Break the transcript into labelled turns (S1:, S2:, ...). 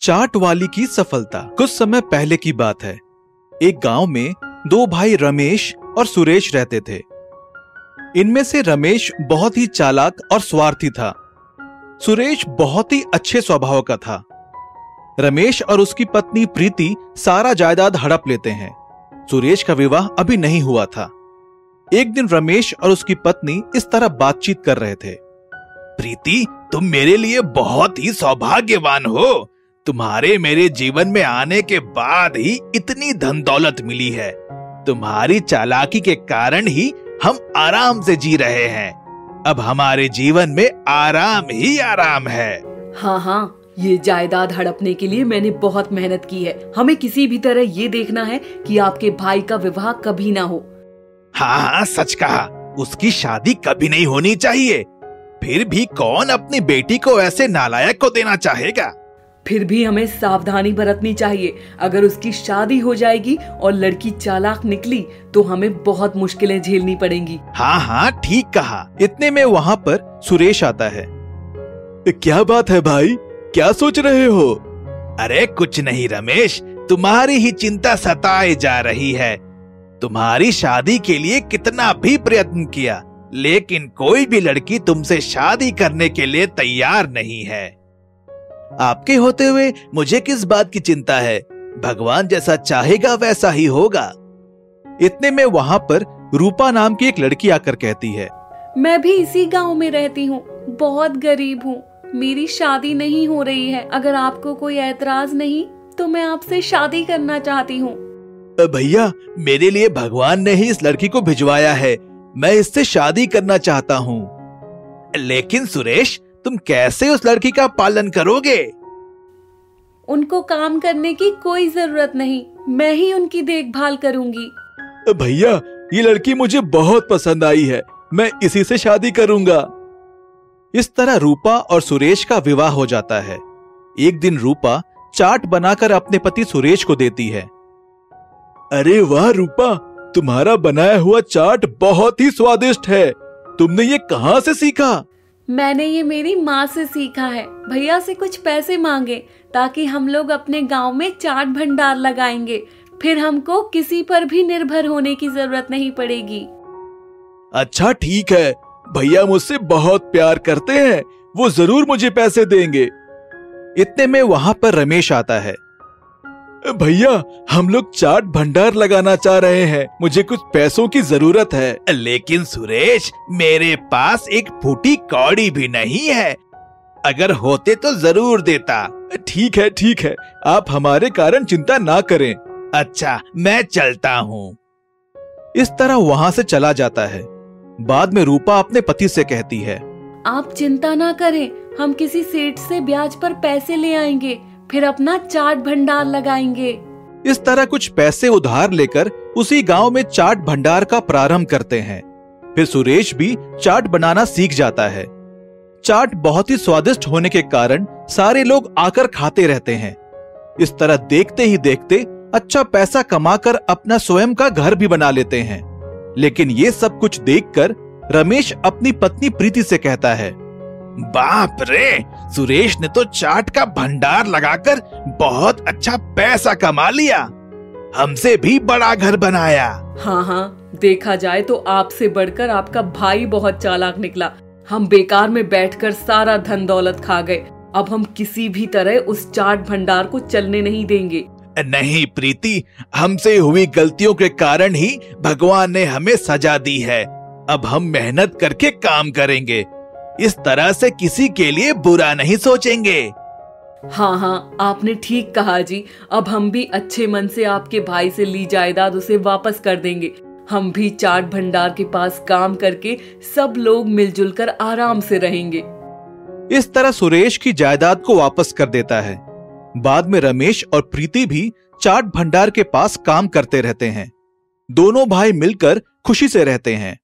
S1: चाट वाली की सफलता। कुछ समय पहले की बात है। एक गांव में दो भाई रमेश और सुरेश रहते थे। इनमें से रमेश बहुत ही चालाक और स्वार्थी था। सुरेश बहुत ही अच्छे स्वभाव का था। रमेश और उसकी पत्नी प्रीति सारा जायदाद हड़प लेते हैं। सुरेश का विवाह अभी नहीं हुआ था। एक दिन रमेश और उसकी पत्नी इस तरह बातचीत कर रहे थे।
S2: प्रीति, तुम मेरे लिए बहुत ही सौभाग्यवान हो। तुम्हारे मेरे जीवन में आने के बाद ही इतनी धन दौलत मिली है। तुम्हारी चालाकी के कारण ही हम आराम से जी रहे हैं। अब हमारे जीवन में आराम ही आराम है।
S3: हाँ, ये जायदाद हड़पने के लिए मैंने बहुत मेहनत की है। हमें किसी भी तरह ये देखना है कि आपके भाई का विवाह कभी ना हो।
S2: हाँ, सच कहा। उसकी शादी कभी नहीं होनी चाहिए। फिर भी कौन अपनी बेटी को ऐसे नालायक को देना चाहेगा।
S3: फिर भी हमें सावधानी बरतनी चाहिए। अगर उसकी शादी हो जाएगी और लड़की चालाक निकली तो हमें बहुत मुश्किलें झेलनी पड़ेंगी।
S2: हाँ, ठीक कहा।
S1: इतने में वहां पर सुरेश आता है। क्या बात है भाई, क्या सोच रहे हो?
S2: अरे कुछ नहीं रमेश, तुम्हारी ही चिंता सताए जा रही है। तुम्हारी शादी के लिए कितना भी प्रयत्न किया, लेकिन कोई भी लड़की तुमसे शादी करने के लिए तैयार नहीं है। आपके होते हुए मुझे किस बात की चिंता है? भगवान जैसा चाहेगा वैसा ही होगा।
S1: इतने में वहां पर रूपा नाम की एक लड़की आकर कहती है,
S3: मैं भी इसी गांव में रहती हूँ, बहुत गरीब हूँ, मेरी शादी नहीं हो रही है। अगर आपको कोई ऐतराज नहीं तो मैं आपसे शादी करना चाहती हूँ।
S2: भैया, मेरे लिए भगवान ने ही इस लड़की को भिजवाया है। मैं इससे शादी करना चाहता हूँ। लेकिन सुरेश, तुम कैसे उस लड़की का पालन करोगे?
S3: उनको काम करने की कोई जरूरत नहीं, मैं ही उनकी देखभाल करूंगी।
S1: भैया, ये लड़की मुझे बहुत पसंद आई है, मैं इसी से शादी करूंगा। इस तरह रूपा और सुरेश का विवाह हो जाता है। एक दिन रूपा चाट बनाकर अपने पति सुरेश को देती है। अरे वाह रूपा, तुम्हारा बनाया हुआ चाट बहुत ही स्वादिष्ट है। तुमने ये कहाँ से सीखा?
S3: मैंने ये मेरी माँ से सीखा है। भैया से कुछ पैसे मांगे ताकि हम लोग अपने गांव में चाट भंडार लगाएंगे। फिर हमको किसी पर भी निर्भर होने की जरूरत नहीं पड़ेगी।
S1: अच्छा ठीक है, भैया मुझसे बहुत प्यार करते हैं, वो जरूर मुझे पैसे देंगे। इतने में वहां पर रमेश आता है। भैया, हम लोग चाट भंडार लगाना चाह रहे हैं, मुझे कुछ पैसों की जरूरत है।
S2: लेकिन सुरेश, मेरे पास एक फूटी कौड़ी भी नहीं है। अगर होते तो जरूर देता।
S1: ठीक है, आप हमारे कारण चिंता ना करें।
S2: अच्छा, मैं चलता हूँ।
S1: इस तरह वहां से चला जाता है। बाद में रूपा अपने पति से कहती है,
S3: आप चिंता ना करें, हम किसी सेठ से ब्याज पर पैसे ले आएंगे, फिर अपना चाट भंडार लगाएंगे।
S1: इस तरह कुछ पैसे उधार लेकर उसी गांव में चाट भंडार का प्रारंभ करते हैं। फिर सुरेश भी चाट बनाना सीख जाता है। चाट बहुत ही स्वादिष्ट होने के कारण सारे लोग आकर खाते रहते हैं। इस तरह देखते ही देखते अच्छा पैसा कमाकर अपना स्वयं का घर भी बना लेते हैं। लेकिन ये सब कुछ देखकर रमेश अपनी पत्नी प्रीति से कहता है,
S2: बाप रे, सुरेश ने तो चाट का भंडार लगाकर बहुत अच्छा पैसा कमा लिया। हमसे भी बड़ा घर बनाया।
S3: हाँ, देखा जाए तो आपसे बढ़कर आपका भाई बहुत चालाक निकला। हम बेकार में बैठकर सारा धन दौलत खा गए। अब हम किसी भी तरह उस चाट भंडार को चलने नहीं देंगे।
S2: नहीं प्रीति, हमसे हुई गलतियों के कारण ही भगवान ने हमें सजा दी है। अब हम मेहनत करके काम करेंगे। इस तरह से किसी के लिए बुरा नहीं सोचेंगे।
S3: हाँ, आपने ठीक कहा जी। अब हम भी अच्छे मन से आपके भाई से ली जायदाद उसे वापस कर देंगे। हम भी चाट भंडार के पास काम करके सब लोग मिलजुल कर आराम से रहेंगे।
S1: इस तरह सुरेश की जायदाद को वापस कर देता है। बाद में रमेश और प्रीति भी चाट भंडार के पास काम करते रहते हैं। दोनों भाई मिलकर खुशी से रहते हैं।